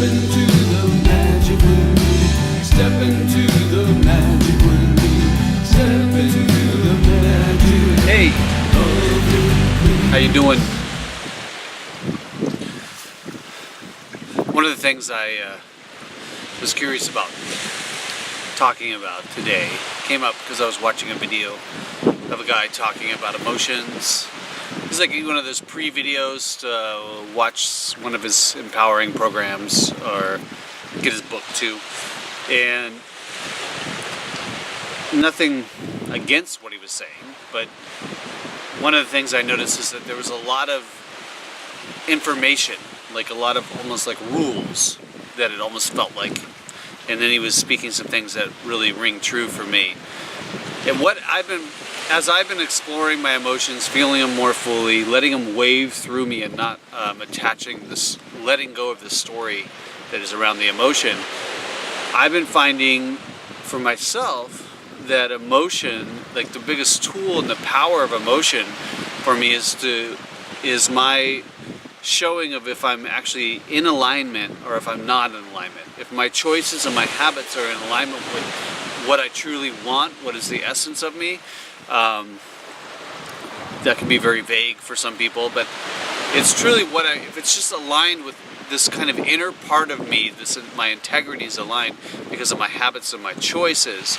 into the magic when we step into the magic when we step into the magic. Hey, how you doing? One of the things I was curious about talking about today came up because I was watching a video of a guy talking about emotions. It's like one of those pre-videos to watch one of his empowering programs or get his book too. And nothing against what he was saying, but one of the things I noticed is that there was a lot of information, like a lot of almost like rules that it almost felt like. And then he was speaking some things that really ring true for me. And what as I've been exploring my emotions, feeling them more fully, letting them wave through me and not attaching this, letting go of the story that is around the emotion, I've been finding for myself that emotion, like the biggest tool and the power of emotion for me is my showing of if I'm actually in alignment or if I'm not in alignment. If my choices and my habits are in alignment with what I truly want, what is the essence of me. That can be very vague for some people, but it's truly if it's just aligned with this kind of inner part of me, my integrity is aligned because of my habits and my choices,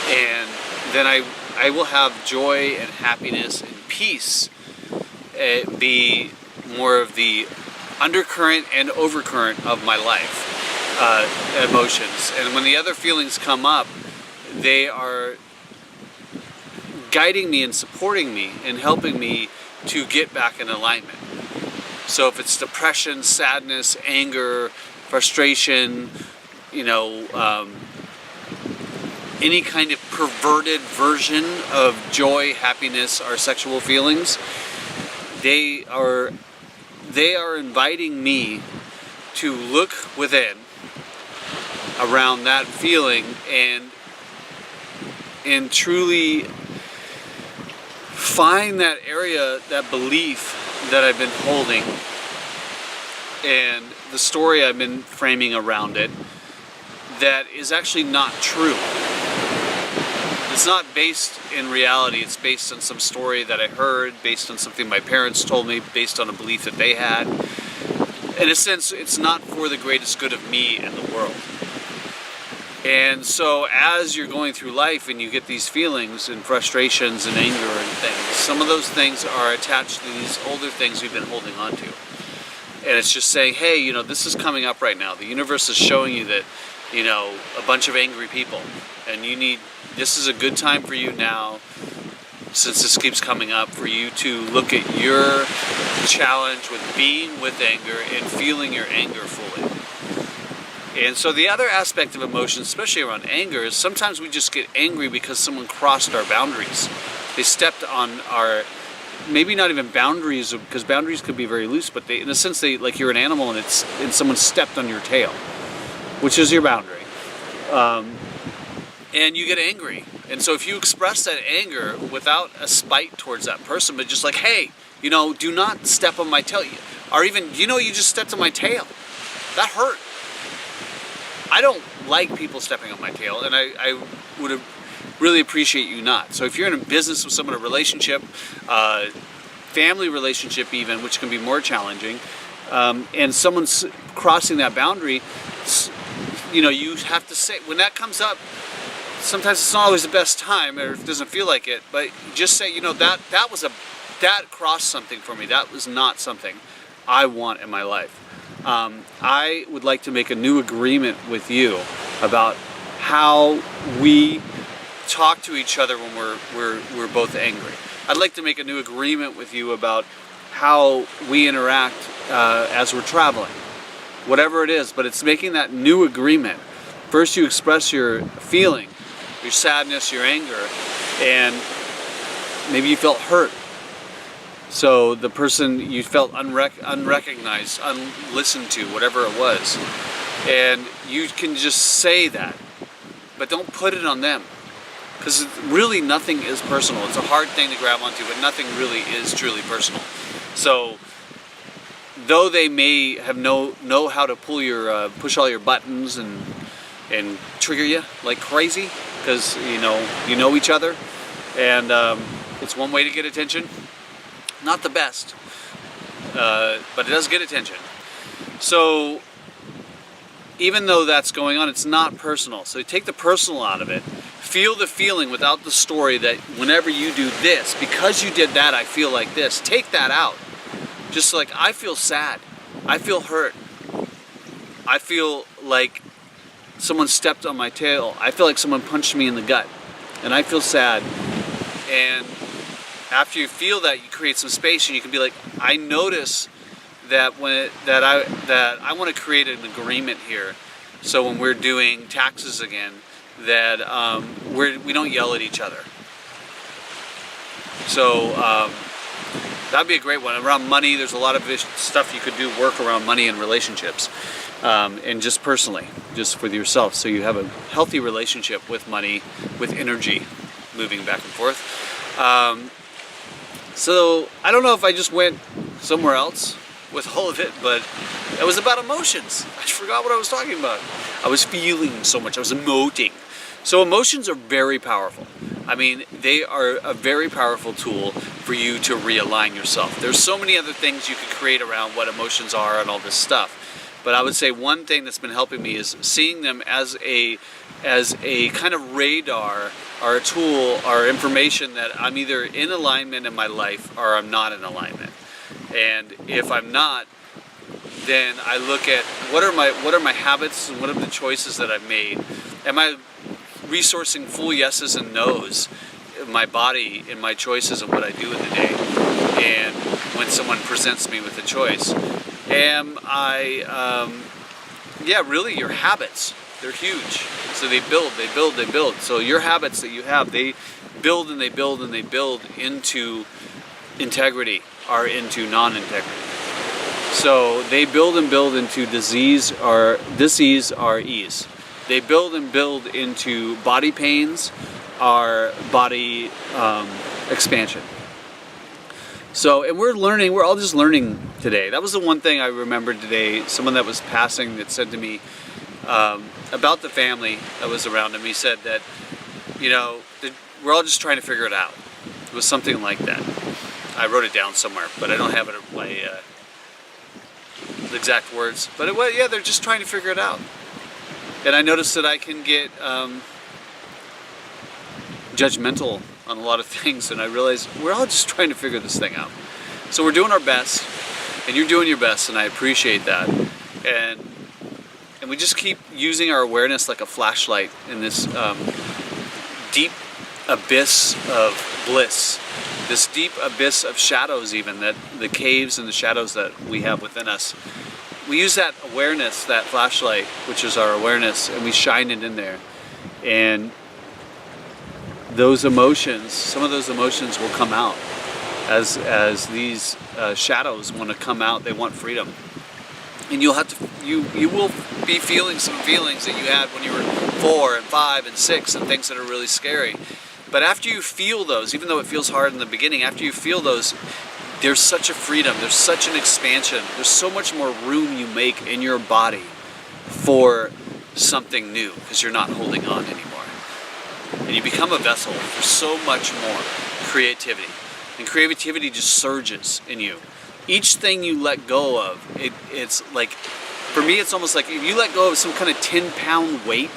and then I will have joy and happiness and peace be more of the undercurrent and overcurrent of my life, emotions. And when the other feelings come up, they are guiding me and supporting me and helping me to get back in alignment. So if it's depression, sadness, anger, frustration, any kind of perverted version of joy, happiness, or sexual feelings, they are inviting me to look within around that feeling and truly find that area, that belief that I've been holding and the story I've been framing around it that is actually not true. It's not based in reality, it's based on some story that I heard, based on something my parents told me, based on a belief that they had. In a sense, it's not for the greatest good of me and the world. And so as you're going through life and you get these feelings and frustrations and anger and things, some of those things are attached to these older things we've been holding on to. And it's just saying, hey, this is coming up right now. The universe is showing you that, a bunch of angry people, and this is a good time for you now, since this keeps coming up, for you to look at your challenge with being with anger and feeling your anger fully. And so the other aspect of emotion, especially around anger, is sometimes we just get angry because someone crossed our boundaries. They stepped on our, maybe not even boundaries, because boundaries could be very loose, but in a sense, like you're an animal and someone stepped on your tail, which is your boundary. And you get angry. And so if you express that anger without a spite towards that person, but just like, hey, do not step on my tail. Or even, you just stepped on my tail. That hurt. I don't like people stepping on my tail, and I would really appreciate you not. So if you're in a business with someone, a relationship, family relationship even, which can be more challenging, and someone's crossing that boundary, you have to say, when that comes up, sometimes it's not always the best time, or it doesn't feel like it, but just say, that crossed something for me. That was not something I want in my life. I would like to make a new agreement with you about how we talk to each other when we're both angry. I'd like to make a new agreement with you about how we interact as we're traveling. Whatever it is, but it's making that new agreement. First you express your feeling, your sadness, your anger, and maybe you felt hurt. So the person, you felt unrecognized, unlistened to, whatever it was. And you can just say that, but don't put it on them. Because really nothing is personal. It's a hard thing to grab onto, but nothing really is truly personal. So though they may have know how to push all your buttons and trigger you like crazy, because you know each other, and it's one way to get attention. Not the best, but it does get attention. So even though that's going on, it's not personal. So take the personal out of it. Feel the feeling without the story that whenever you do this, because you did that, I feel like this. Take that out. Just like, I feel sad. I feel hurt. I feel like someone stepped on my tail. I feel like someone punched me in the gut. And I feel sad. And after you feel that, you create some space, and you can be like, I notice that I want to create an agreement here. So when we're doing taxes again, that we don't yell at each other. So that'd be a great one. Around money, there's a lot of stuff you could do, work around money and relationships, and just personally, just with yourself, so you have a healthy relationship with money, with energy, moving back and forth. So I don't know if I just went somewhere else with all of it, but it was about emotions. I forgot what I was talking about. I was feeling so much. I was emoting. So emotions are very powerful. I mean, they are a very powerful tool for you to realign yourself. There's so many other things you could create around what emotions are and all this stuff. But I would say one thing that's been helping me is seeing them as a kind of radar, or a tool, or information that I'm either in alignment in my life or I'm not in alignment. And if I'm not, then I look at what are my habits and what are the choices that I've made. Am I resourcing full yeses and nos in my body, in my choices and what I do in the day? And when someone presents me with a choice, am I, really your habits, they're huge. So they build. So your habits that you have, they build and they build and they build into integrity or into non-integrity. So they build and build into disease or ease. They build and build into body pains or body expansion. So, and we're all just learning today. That was the one thing I remembered today. Someone that was passing that said to me about the family that was around him. He said that, we're all just trying to figure it out. It was something like that. I wrote it down somewhere, but I don't have it in my the exact words. But they're just trying to figure it out. And I noticed that I can get judgmental on a lot of things, and I realized we're all just trying to figure this thing out. So we're doing our best, and you're doing your best, and I appreciate that. And we just keep using our awareness like a flashlight in this deep abyss of bliss, this deep abyss of shadows, even that the caves and the shadows that we have within us. We use that awareness, that flashlight, which is our awareness, and we shine it in there. And those emotions, some of those emotions will come out as these shadows want to come out. They want freedom, and you will be feeling some feelings that you had when you were 4 and 5 and 6, and things that are really scary. But after you feel those, even though it feels hard in the beginning, after you feel those, there's such a freedom, there's such an expansion, there's so much more room you make in your body for something new, because you're not holding on anymore. And you become a vessel for so much more creativity. And creativity just surges in you. Each thing you let go of, it's like, for me, it's almost like if you let go of some kind of 10-pound weight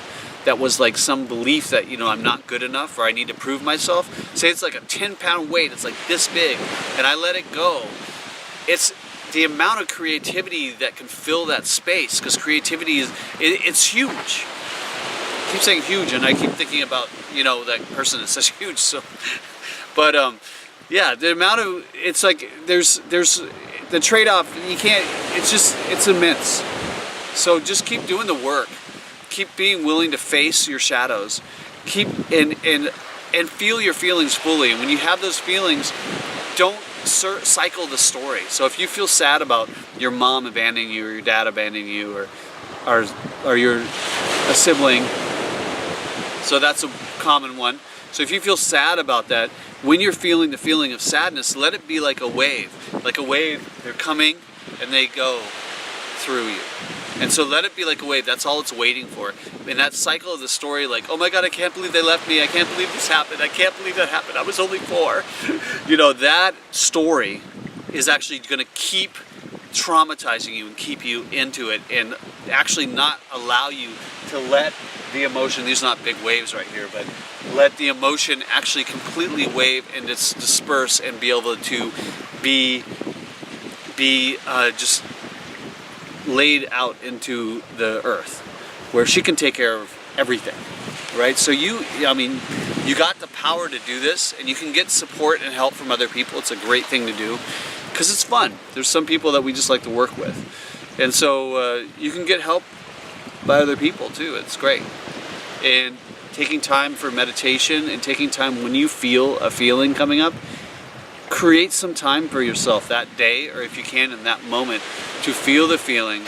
that was like some belief that, I'm not good enough or I need to prove myself. Say it's like a 10-pound weight, it's like this big, and I let it go. It's the amount of creativity that can fill that space, because creativity it's huge. I keep saying huge, and I keep thinking about, that person that says huge, so, but, the amount of, it's like, there's the trade-off, it's immense. So just keep doing the work. Keep being willing to face your shadows. Keep and feel your feelings fully. And when you have those feelings, don't cycle the story. So if you feel sad about your mom abandoning you, or your dad abandoning you, or you're a sibling, so that's a common one. So if you feel sad about that, when you're feeling the feeling of sadness, let it be like a wave. Like a wave, they're coming, and they go through you. And so let it be like a wave. That's all it's waiting for. In that cycle of the story, like, oh my God, I can't believe they left me. I can't believe this happened. I can't believe that happened. I was only 4. You know, that story is actually going to keep traumatizing you and keep you into it, and actually not allow you to let the emotion, these are not big waves right here, but let the emotion actually completely wave and disperse and be able to be just laid out into the earth, where she can take care of everything, right? So you got the power to do this, and you can get support and help from other people. It's a great thing to do because it's fun. There's some people that we just like to work with, and so you can get help by other people too. It's great. And taking time for meditation, and taking time when you feel a feeling coming up, create some time for yourself that day, or if you can in that moment, to feel the feeling.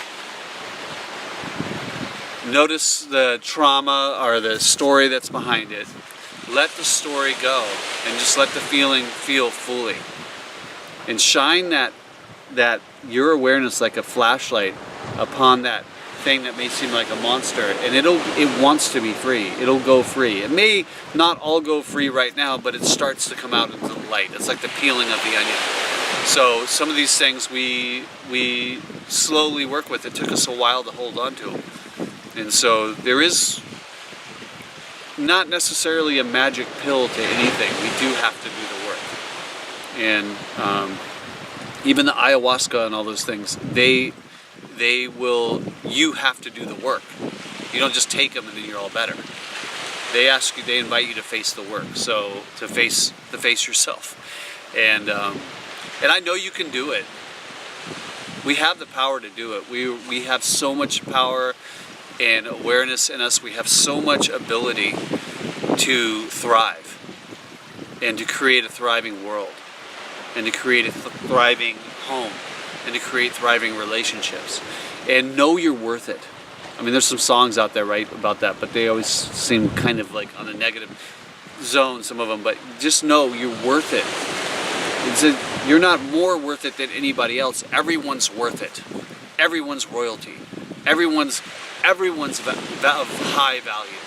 Notice the trauma or the story that's behind it. Let the story go and just let the feeling feel fully. And shine that your awareness like a flashlight upon that thing that may seem like a monster, and it wants to be free. It'll go free. It may not all go free right now, but it starts to come out into the light. It's like the peeling of the onion. So some of these things we slowly work with. It took us a while to hold on to them. And so there is not necessarily a magic pill to anything. We do have to do the work. And even the ayahuasca and all those things, you have to do the work. You don't just take them and then you're all better. They invite you to face the work. So to face yourself. And I know you can do it. We have the power to do it. We have so much power and awareness in us. We have so much ability to thrive and to create a thriving world and to create a thriving home and to create thriving relationships. And know you're worth it. I mean, there's some songs out there, right, about that, but they always seem kind of like on a negative zone, some of them, but just know you're worth it. You're not more worth it than anybody else. Everyone's worth it. Everyone's royalty. Everyone's of high value.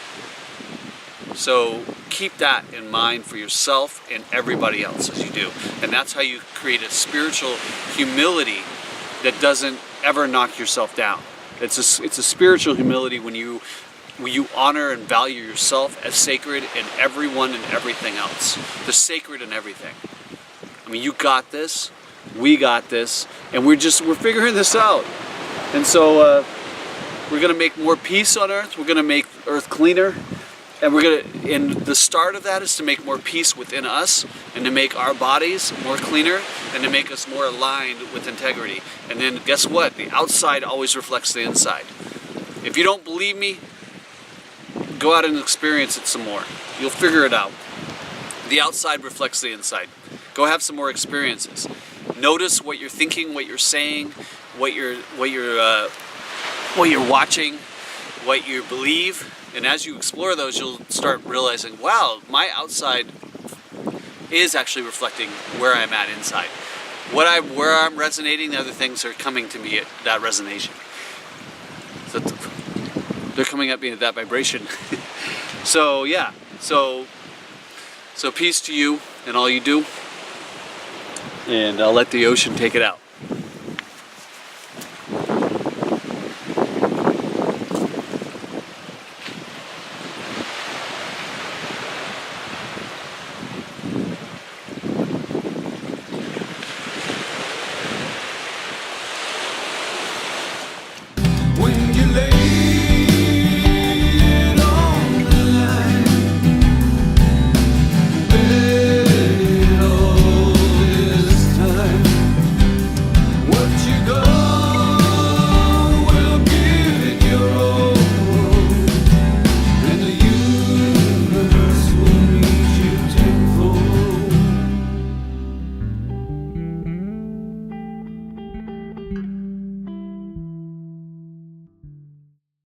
So keep that in mind for yourself and everybody else as you do. And that's how you create a spiritual humility that doesn't ever knock yourself down. It's a spiritual humility when you honor and value yourself as sacred and everyone and everything else. The sacred in everything. I mean, you got this, we got this, and we're figuring this out. And so we're gonna make more peace on Earth. We're gonna make Earth cleaner, and the start of that is to make more peace within us, and to make our bodies more cleaner, and to make us more aligned with integrity. And then guess what? The outside always reflects the inside. If you don't believe me, go out and experience it some more. You'll figure it out. The outside reflects the inside. Go have some more experiences. Notice what you're thinking, what you're saying, what you're watching, what you believe, and as you explore those, you'll start realizing, wow, my outside is actually reflecting where I'm at inside. Where I'm resonating, the other things are coming to me at that resonation. So they're coming at me at that vibration. So yeah, so peace to you and all you do, and I'll let the ocean take it out.